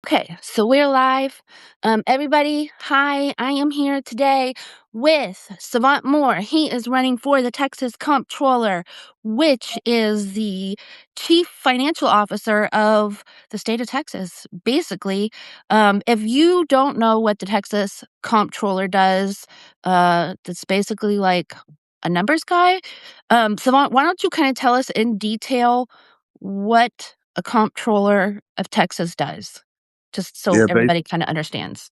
Okay, so we're live. Everybody, hi, I am here today with Savant Moore. He is running for the Texas Comptroller, which is the chief financial officer of the state of Texas. Basically, if you don't know what the Texas Comptroller does, that's basically like a numbers guy. Savant, why don't you kind of tell us in detail what a Comptroller of Texas does? Just so Yeah, everybody kinda understands.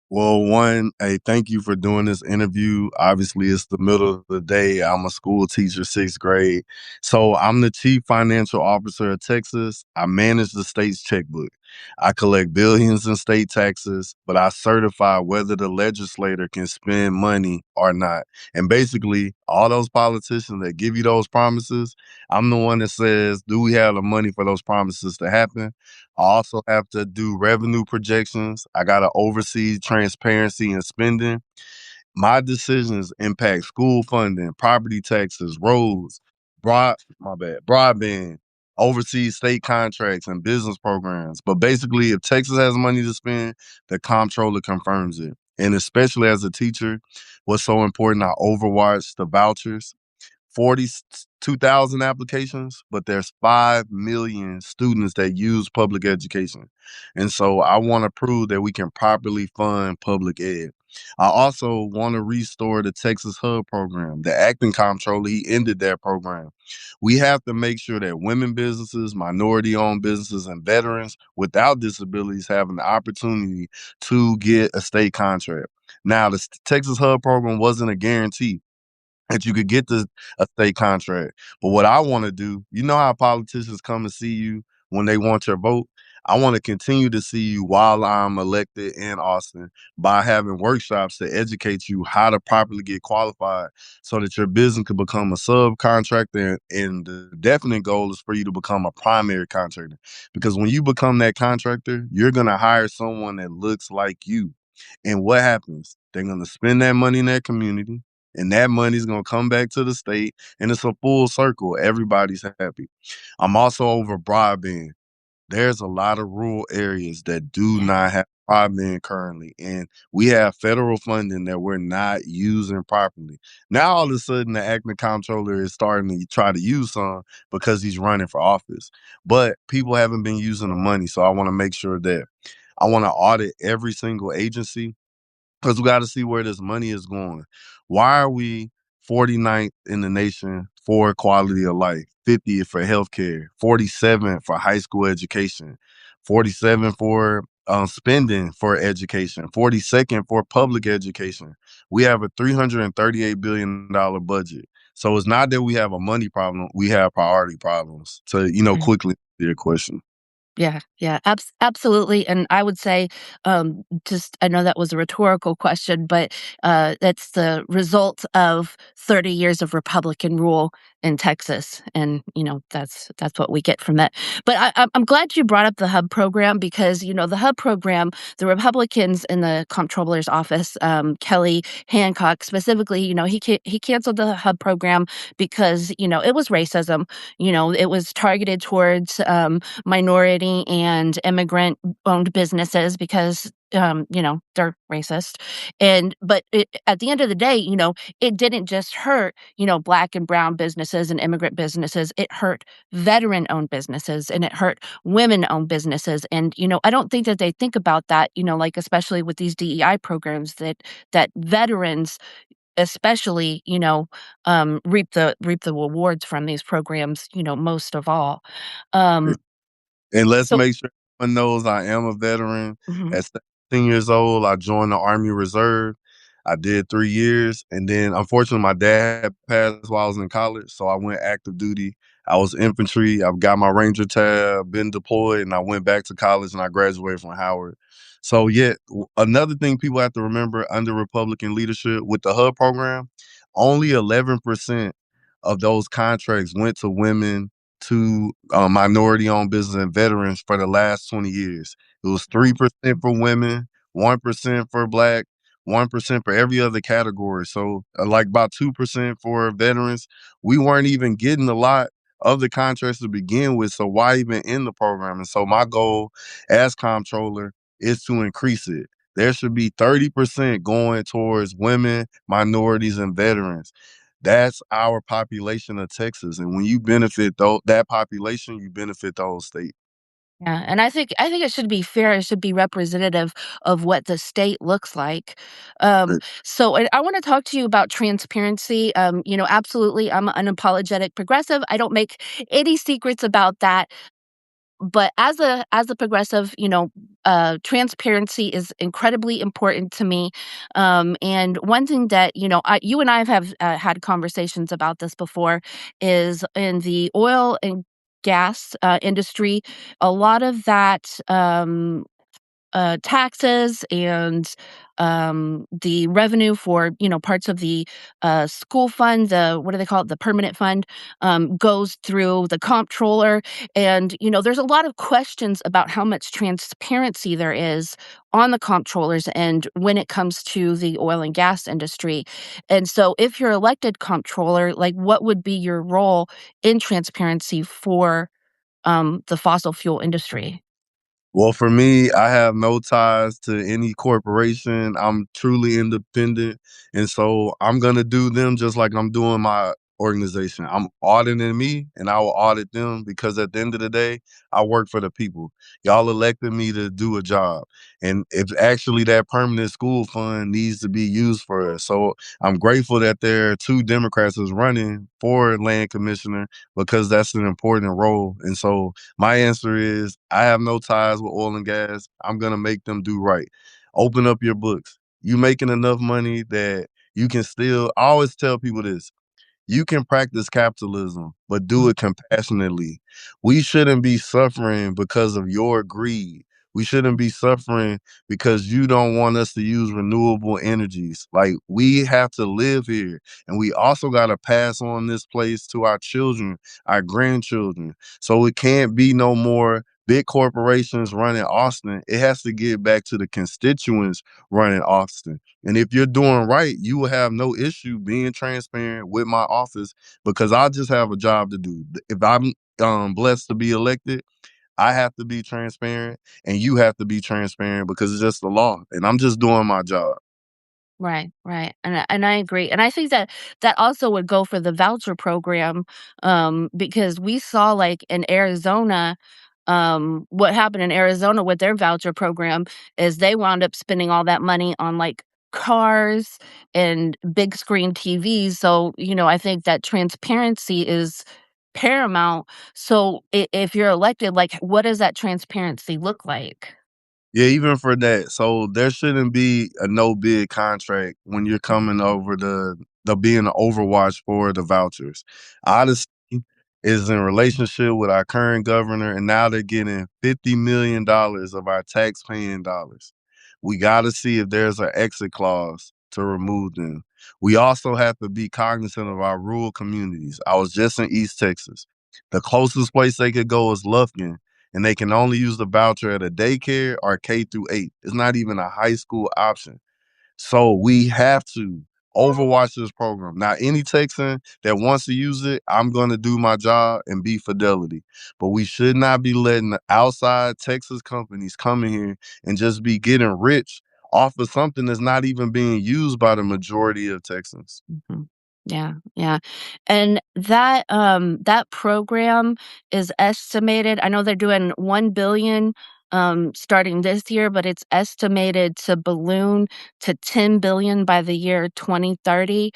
well, one, hey, thank you for doing this interview. Obviously, it's the middle of the day. I'm a school teacher, sixth grade. So I'm the chief financial officer of Texas. I manage the state's checkbook. I collect billions in state taxes, but I certify whether the legislator can spend money or not. And basically, all those politicians that give you those promises, I'm the one that says, do we have the money for those promises to happen? I also have to do revenue projections. I got to oversee transparency and spending. My decisions impact school funding, property taxes, roads, broadband, oversee state contracts and business programs. But basically, if Texas has money to spend, the comptroller confirms it. And especially as a teacher, what's so important, I overwatch the vouchers. 42,000 applications, but there's 5 million students that use public education. And so I want to prove that we can properly fund public ed. I also want to restore the Texas Hub program. The acting comptroller, he ended that program. We have to make sure that women businesses, minority owned businesses, and veterans without disabilities have an opportunity to get a state contract. Now, the Texas Hub program wasn't a guarantee that you could get a state contract. But what I want to do, you know how politicians come and see you when they want your vote? I want to continue to see you while I'm elected in Austin by having workshops to educate you how to properly get qualified so that your business could become a subcontractor. And the definite goal is for you to become a primary contractor. Because when you become that contractor, you're going to hire someone that looks like you. And what happens? They're going to spend that money in their community and that money's gonna come back to the state, and it's a full circle. Everybody's happy. I'm also over broadband. There's a lot of rural areas that do Yeah. not have broadband currently, and we have federal funding that we're not using properly. Now, all of a sudden, the acting comptroller is starting to try to use some because he's running for office, but people haven't been using the money. So I want to make sure that I want to audit every single agency because we got to see where this money is going. Why are we 49th in the nation for quality of life, 50th for healthcare, 47th for high school education, 47th for spending for education, 42nd for public education? We have a $338 billion budget. So it's not that we have a money problem, we have priority problems. To, quickly answer your question. Yeah, yeah, absolutely, and I would say, just I know that was a rhetorical question, but, that's the result of 30 years of Republican rule in Texas, and, that's what we get from that. But I'm glad you brought up the HUB program because, the HUB program, the Republicans in the comptroller's office, Kelly Hancock specifically, he canceled the HUB program because, it was racism, it was targeted towards, minority and immigrant owned businesses because they're racist. At the end of the day, it didn't just hurt, black and brown businesses and immigrant businesses. It hurt veteran owned businesses and it hurt women owned businesses. And, I don't think that they think about that, like especially with these DEI programs that veterans especially, reap the rewards from these programs, most of all. Um, And let's so make sure everyone knows I am a veteran. Mhm. At 17 years old, I joined the Army Reserve. I did 3 years. And then unfortunately, my dad passed while I was in college. So I went active duty. I was infantry. I've got my Ranger tab, been deployed, and I went back to college and I graduated from Howard. So, yeah, another thing people have to remember under Republican leadership with the HUD program, only 11% of those contracts went to women, to minority-owned business and veterans for the last 20 years. It was 3% for women, 1% for Black, 1% for every other category. So, like about 2% for veterans. We weren't even getting a lot of the contracts to begin with. So why even end the program? And so my goal as comptroller is to increase it. There should be 30% going towards women, minorities, and veterans. That's our population of Texas. And when you benefit that population, you benefit the whole state. Yeah, and I think it should be fair, it should be representative of what the state looks like. So I wanna talk to you about transparency. Absolutely, I'm an unapologetic progressive. I don't make any secrets about that. But as a progressive, transparency is incredibly important to me. And one thing that you and I have had conversations about this before is in the oil and gas industry. A lot of that taxes and the revenue for parts of the school fund, the what do they call it, the permanent fund, goes through the comptroller. And there's a lot of questions about how much transparency there is on the comptroller's end when it comes to the oil and gas industry. And so, if you're elected comptroller, like what would be your role in transparency for the fossil fuel industry? Well, for me, I have no ties to any corporation. I'm truly independent. And so I'm going to do them just like I'm doing my organization. I'm auditing me and I will audit them because at the end of the day, I work for the people. Y'all elected me to do a job. And if actually that permanent school fund needs to be used for us. So I'm grateful that there are two Democrats is running for land commissioner because that's an important role. And so my answer is I have no ties with oil and gas. I'm gonna make them do right. Open up your books. You making enough money that you can still I always tell people this. You can practice capitalism, but do it compassionately. We shouldn't be suffering because of your greed. We shouldn't be suffering because you don't want us to use renewable energies. Like we have to live here and we also got to pass on this place to our children, our grandchildren. So it can't be no more big corporations running Austin. It has to get back to the constituents running Austin. And if you're doing right, you will have no issue being transparent with my office because I just have a job to do. If I'm blessed to be elected, I have to be transparent and you have to be transparent because it's just the law. And I'm just doing my job. Right, right, and I agree, and I think that that also would go for the voucher program, because we saw, like, in Arizona, what happened in Arizona with their voucher program is they wound up spending all that money on, like, cars and big screen TVs. So, I think that transparency is paramount. So, if you're elected, like, what does that transparency look like? Yeah, even for that. So there shouldn't be a no bid contract when you're coming over the being an overwatch for the vouchers. Odyssey is in relationship with our current governor, and now they're getting $50 million of our tax paying dollars. We gotta see if there's an exit clause to remove them. We also have to be cognizant of our rural communities. I was just in East Texas. The closest place they could go is Lufkin, and they can only use the voucher at a daycare or K through 8. It's not even a high school option. So we have to overwatch this program. Now, any Texan that wants to use it, I'm going to do my job and be fidelity. But we should not be letting the outside Texas companies come in here and just be getting rich off of something that's not even being used by the majority of Texans. Mhm. Yeah, yeah. And that program is estimated. I know they're doing 1 billion starting this year, but it's estimated to balloon to 10 billion by the year 2030.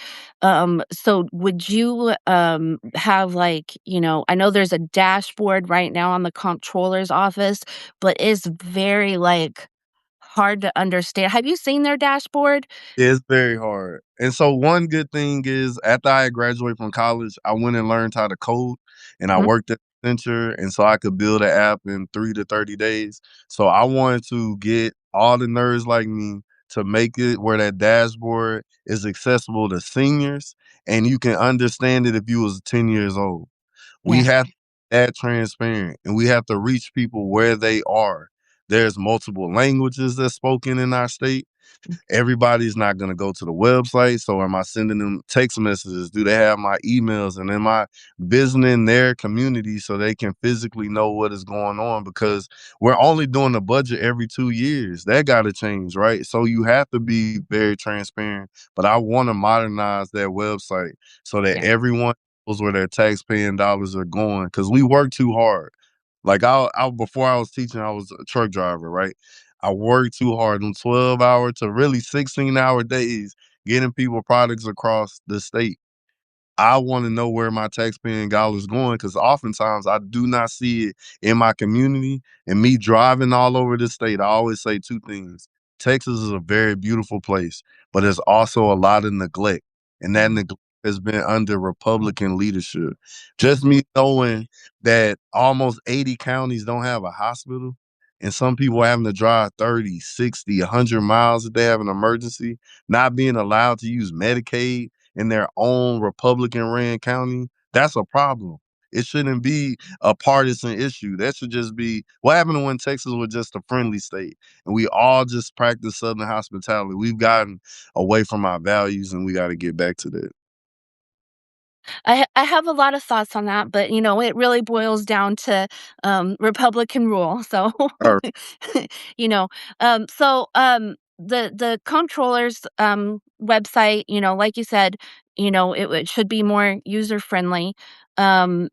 So would you have, like, I know there's a dashboard right now on the comptroller's office, but it's very, like, hard to understand. Have you seen their dashboard? It's very hard. And so one good thing is after I graduated from college, I went and learned how to code and I Mhm. worked at Accenture and so I could build an app in 3 to 30 days. So I wanted to get all the nerds like me to make it where that dashboard is accessible to seniors and you can understand it if you was 10 years old. We Yeah. have to be that transparent and we have to reach people where they are. There's multiple languages that's spoken in our state. Everybody's not going to go to the website. So am I sending them text messages? Do they have my emails? And am I visiting their community so they can physically know what is going on? Because we're only doing the budget every 2 years. That got to change, right? So you have to be very transparent. But I want to modernize that website so that Yeah. everyone knows where their tax-paying dollars are going. Because we work too hard. Like I before I was teaching, I was a truck driver, right? I worked too hard on 12-hour to really 16-hour days getting people products across the state. I want to know where my taxpaying dollars going because oftentimes I do not see it in my community. And me driving all over the state, I always say two things. Texas is a very beautiful place, but there's also a lot of neglect. And that Mhm. neglect has been under Republican leadership. Just me knowing that almost 80 counties don't have a hospital and some people are having to drive 30, 60, 100 miles if they have an emergency, not being allowed to use Medicaid in their own Republican ran county, that's a problem. It shouldn't be a partisan issue. That should just be what happened when Texas was just a friendly state and we all just practice Southern hospitality. We've gotten away from our values and we got to get back to that. I have a lot of thoughts on that, but, it really boils down to, Republican rule, so, Or you know, the comptroller's, website, like you said, it should be more user friendly, and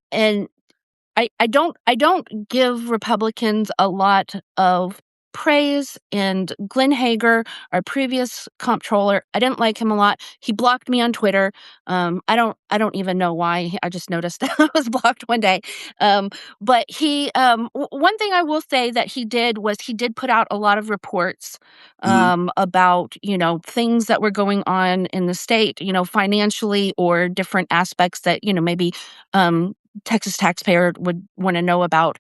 I don't give Republicans a lot of praise, and Glenn Hager, our previous comptroller, I didn't like him a lot. He blocked me on Twitter. I don't even know why. I just noticed I was blocked one day. But one thing I will say that he did was he did put out a lot of reports mhm, about, things that were going on in the state, financially or different aspects that, maybe um Texas taxpayer would wanna know about.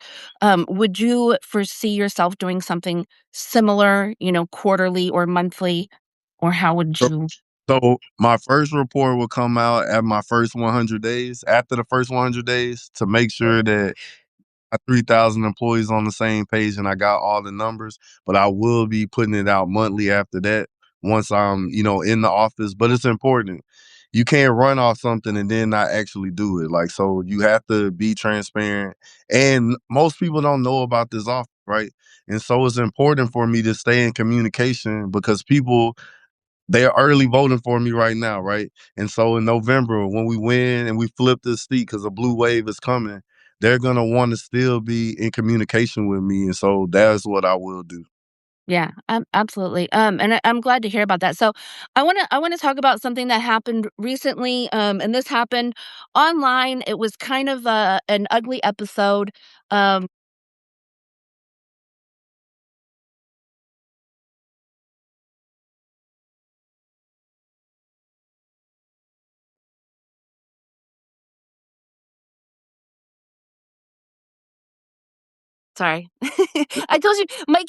Would you foresee yourself doing something similar, quarterly or monthly, or how would so you? so my first report will come out at my first 100 days. After the first 100 days, to make sure that 3,000 employees on the same page and I got all the numbers, but I will be putting it out monthly after that once I'm, in the office. But it's important. You can't run off something and then not actually do it. Like, so you have to be transparent. And most people don't know about this office, right? And so it's important for me to stay in communication because people they're early voting for me right now, right? And so in November, when we win and we flip this seat because a blue wave is coming, they're gonna want to still be in communication with me. And so that's what I will do. Yeah, absolutely. And I'm glad to hear about that. So, I wanna talk about something that happened recently. And this happened online. It was kind of an ugly episode. Um, Sorry. I told you my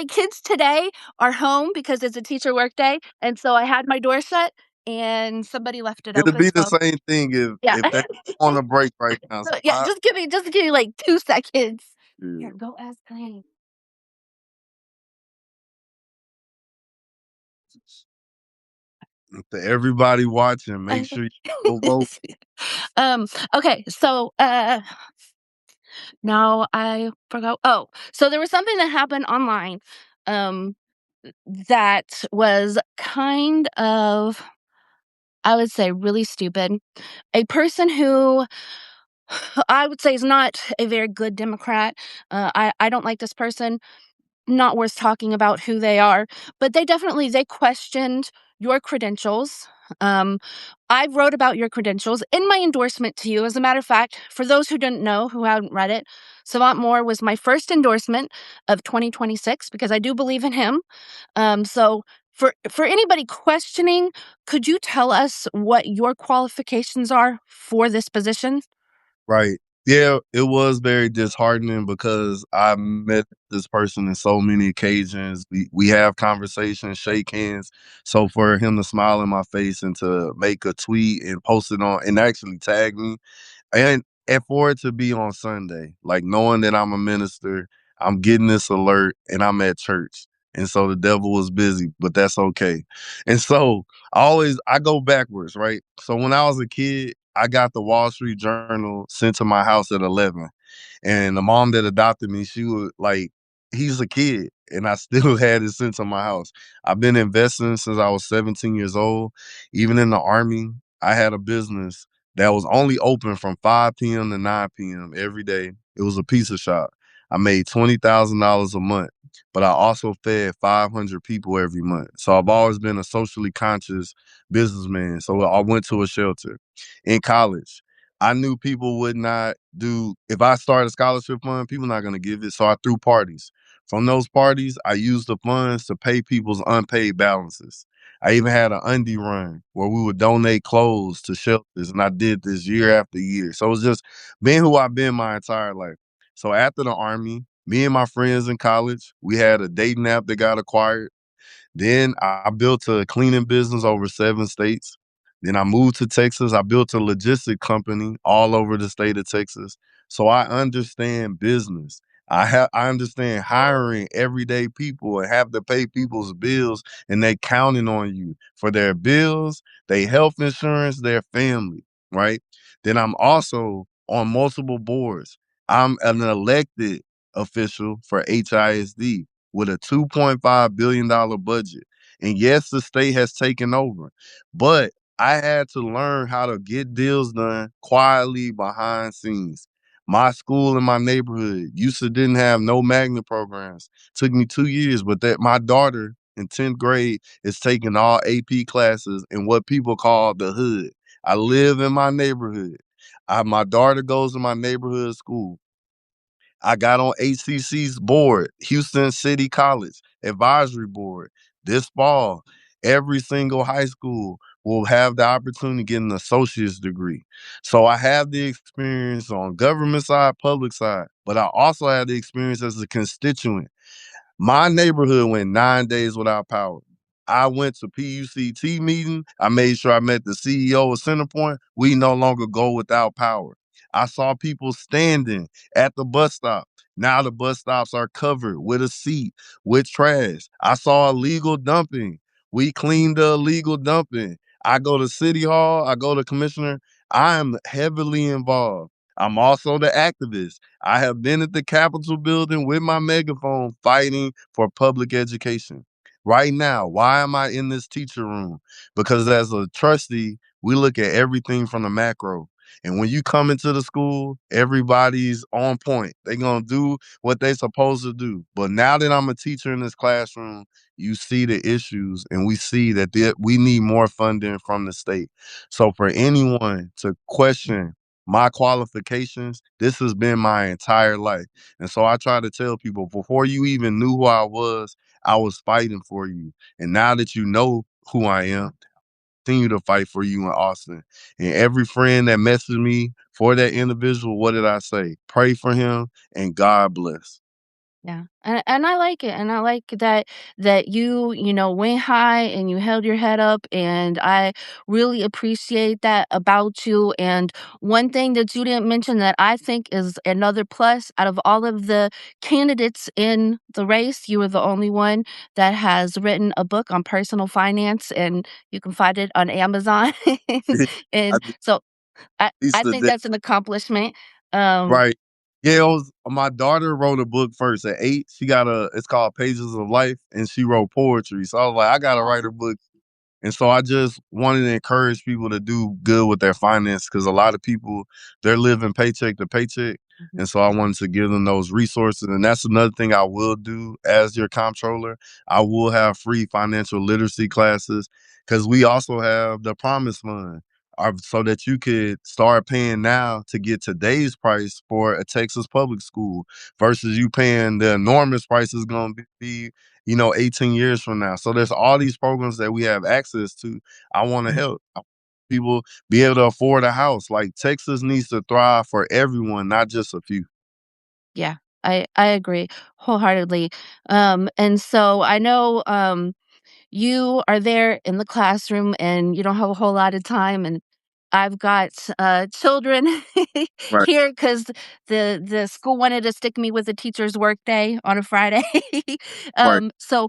kids today are home because it's a teacher work day, and so I had my door shut and somebody left it It'll open, be the so same thing yeah. if they on a break right now. So, So yeah, just give me, like, 2 seconds. yeah. Here, go ask Glenn. To everybody watching, make sure you go vote. Um, okay, so, now I forgot. Oh, so there was something that happened online, um, that was kind of, I would say, really stupid. A person who I would say is not a very good Democrat. I don't like this person. Not worth talking about who they are, but they questioned your credentials. Um, I wrote about your credentials in my endorsement to you. As a matter of fact, for those who didn't know, who hadn't read it, Savant Moore was my first endorsement of 2026 because I do believe in him. So for anybody questioning, could you tell us what your qualifications are for this position? Right. Yeah, it was very disheartening because I met this person in so many occasions. We have conversations, shake hands. So for him to smile in my face and to make a tweet and post it on and actually tag me and for it to be on Sunday, like knowing that I'm a minister, I'm getting this alert and I'm at church. And so the devil was busy, but that's okay. And so I go backwards, right? So when I was a kid, I got the Wall Street Journal sent to my house at 11. And the mom that adopted me, she was like, he's a kid. And I still had it sent to my house. I've been investing since I was 17 years old. Even in the army, I had a business that was only open from 5 p.m. to 9 p.m. every day. It was a pizza shop. I made $20,000 a month, but I also fed 500 people every month. So I've always been a socially conscious businessman. So I went to a shelter. In college, I knew people would not do if I started a scholarship fund, people not gonna give it. So I threw parties. From those parties, I used the funds to pay people's unpaid balances. I even had an undie run where we would donate clothes to shelters, and I did this year after year. So it's just being who I've been my entire life. So after the army, me and my friends in college, we had a dating app that got acquired. Then I built a cleaning business over 7 states. Then I moved to Texas. I built a logistic company all over the state of Texas. So I understand business. I understand hiring everyday people and have to pay people's bills and they counting on you for their bills, their health insurance, their family, right? Then I'm also on multiple boards. I'm an elected official for HISD with a $2.5 billion budget. And yes, the state has taken over, but I had to learn how to get deals done quietly behind scenes. My school in my neighborhood used to didn't have no magnet programs. Took me 2 years, but that my daughter in 10th grade is taking all AP classes in what people call the hood. I live in my neighborhood. My daughter goes to my neighborhood school. I got on HCC's board, Houston City College advisory board. This fall, every single high school will have the opportunity to get an associate's degree. So I have the experience on government side, public side, but I also have the experience as a constituent. My neighborhood went 9 days without power. I went to PUCT meeting. I made sure I met the CEO of Centerpoint. We no longer go without power. I saw people standing at the bus stop. Now the bus stops are covered with a seat, with trash. I saw illegal dumping. We cleaned the illegal dumping. I go to City Hall. I go to Commissioner. I am heavily involved. I'm also the activist. I have been at the Capitol building with my megaphone fighting for public education. Right now, why am I in this teacher room? Because as a trustee, we look at everything from the macro. And when you come into the school, everybody's on point. They're going to do what they're supposed to do. But now that I'm a teacher in this classroom, you see the issues and we see that we need more funding from the state. So for anyone to question my qualifications, this has been my entire life. And so I try to tell people before you even knew who I was fighting for you. And now that you know who I am, continue to fight for you in Austin. And every friend that messaged me for that individual, what did I say? Pray for him and God bless. Yeah, and I like it, and I like that you know, went high and you held your head up, and I really appreciate that about you. And one thing that you didn't mention that I think is another plus out of all of the candidates in the race, you were the only one that has written a book on personal finance, and you can find it on Amazon. I And did so at I least think that's an accomplishment. Um, right. Yeah, my daughter wrote a book first at 8. She got it's called Pages of Life, and she wrote poetry. So I was like, I gotta write a book. And so I just wanted to encourage people to do good with their finance because a lot of people they're living paycheck to paycheck. mhm, And so I wanted to give them those resources. And that's another thing I will do as your comptroller. I will have free financial literacy classes because we also have the Promise Fund. So that you could start paying now to get today's price for a Texas public school versus you paying the enormous price is going to be 18 years from now. So there's all these programs that we have access to. I want to help people be able to afford a house. Like Texas needs to thrive for everyone, not just a few. yeah, I agree wholeheartedly. And so I know, you are there in the classroom and you don't have a whole lot of time, and I've got, children Right. here because the school wanted to stick me with a teacher's workday on a Friday. Right. So,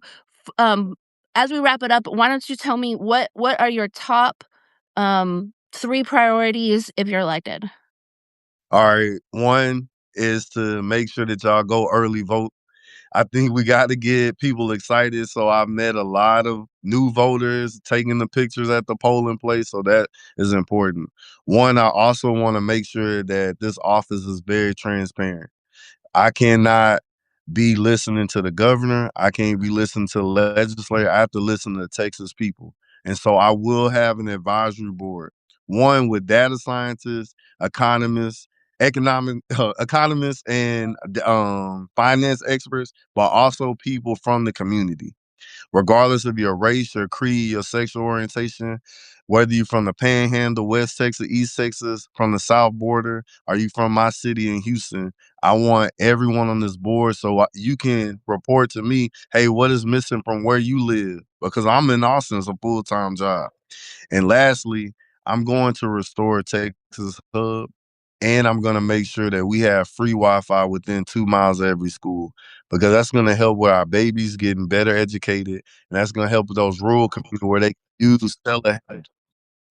as we wrap it up, why don't you tell me what are your top, 3 priorities if you're elected? All right. One is to make sure that y'all go early vote. I think we got to get people excited. So I met a lot of new voters taking the pictures at the polling place. So that is important. One, I also want to make sure that this office is very transparent. I cannot be listening to the governor. I can't be listening to the legislator. I have to listen to the Texas people. And so I will have an advisory board, one with data scientists, economists, economists and finance experts, but also people from the community regardless of your race, your creed, your sexual orientation, whether you're from the Panhandle, West Texas, East Texas, from the South Border, are you from my city in Houston? I want everyone on this board so you can report to me, hey, what is missing from where you live? Because I'm in Austin, it's a full time job. And lastly, I'm going to restore Texas Hub, and I'm going to make sure that we have free Wi-Fi within 2 miles of every school because that's going to help with our babies getting better educated, and that's going to help with those rural communities where they can use telehealth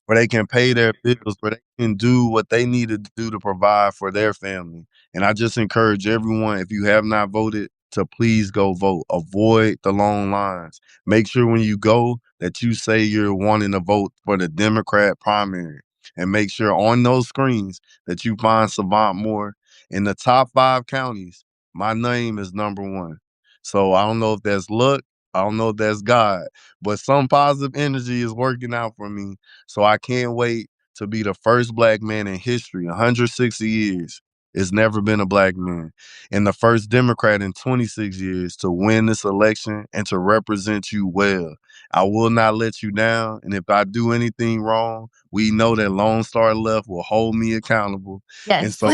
where they can pay their bills, where they can do what they need to do to provide for their family. And I just encourage everyone, if you have not voted, to please go vote. Avoid the long lines. Make sure when you go that you say you're wanting to vote for the Democrat primary. And make sure on those screens that you find Savant Moore. In the top 5 counties, my name is #1. So I don't know if that's luck. I don't know if that's God, but some positive energy is working out for me so I can't wait to be the first black man in history, 160 years. It's never been a black man. And the first Democrat in 26 years to win this election and to represent you well. I will not let you down. And if I do anything wrong, we know that Lone Star Left will hold me accountable. And Yes. so,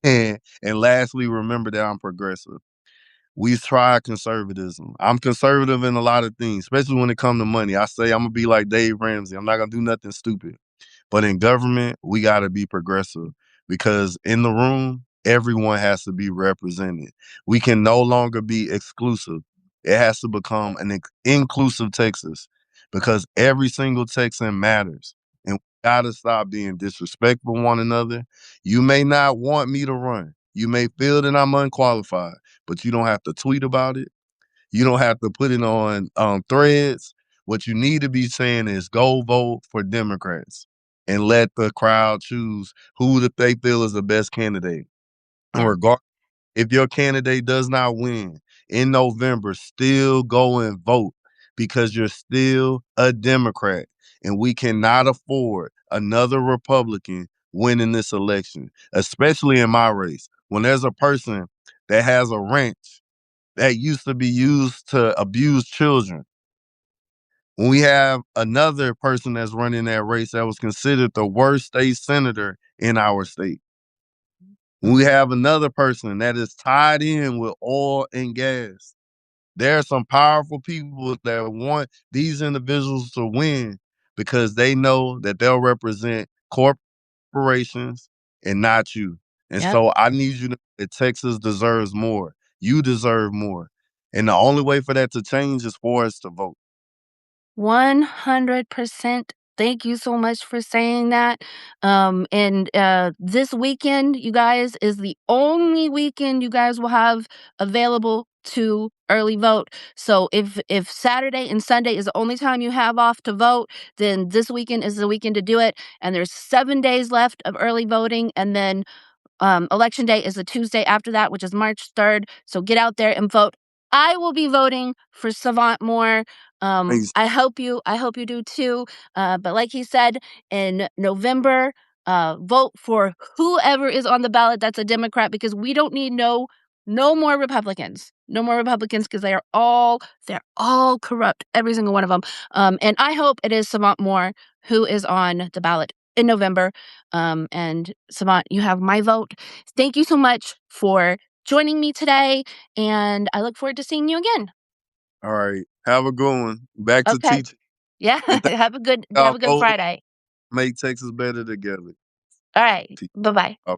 and lastly, remember that I'm progressive. We try conservatism. I'm conservative in a lot of things, especially when it comes to money. I say I'm gonna be like Dave Ramsey. I'm not gonna do nothing stupid. But in government, we gotta be progressive because in the room, everyone has to be represented. We can no longer be exclusive. It has to become an inclusive Texas because every single Texan matters. And we gotta stop being disrespectful to one another. You may not want me to run. You may feel that I'm unqualified, but you don't have to tweet about it. You don't have to put it on threads. What you need to be saying is go vote for Democrats and let the crowd choose who that they feel is the best candidate. And Yeah. regardless, if your candidate does not win in November, still go and vote because you're still a Democrat. And we cannot afford another Republican winning this election, especially in my race. When there's a person that has a ranch that used to be used to abuse children. When we have another person that's running that race that was considered the worst state senator in our state. When we have another person that is tied in with oil and gas. There are some powerful people that want these individuals to win because they know that they'll represent corporations and not you. And Yep. so I need you to know that Texas deserves more. You deserve more. And the only way for that to change is for us to vote. 100%. Thank you so much for saying that. This weekend, you guys, is the only weekend you guys will have available to early vote. So if Saturday and Sunday is the only time you have off to vote, then this weekend is the weekend to do it. And there's 7 days left of early voting, and then election day is the Tuesday after that, which is March 3rd. So get out there and vote. I will be voting for Savant Moore. Thanks. I hope you do too. But like he said, in November, vote for whoever is on the ballot that's a Democrat because we don't need no more Republicans. No more Republicans because they're all corrupt, every single one of them. And I hope it is Savant Moore who is on the ballot in November. And Savant, you have my vote. Thank you so much for joining me today, and I look forward to seeing you again. All right. Have a good one. Back to Okay. teaching. Yeah. And thank have a y'all good voting. Friday. make Texas better together. All right. Pe- Bye bye. uh,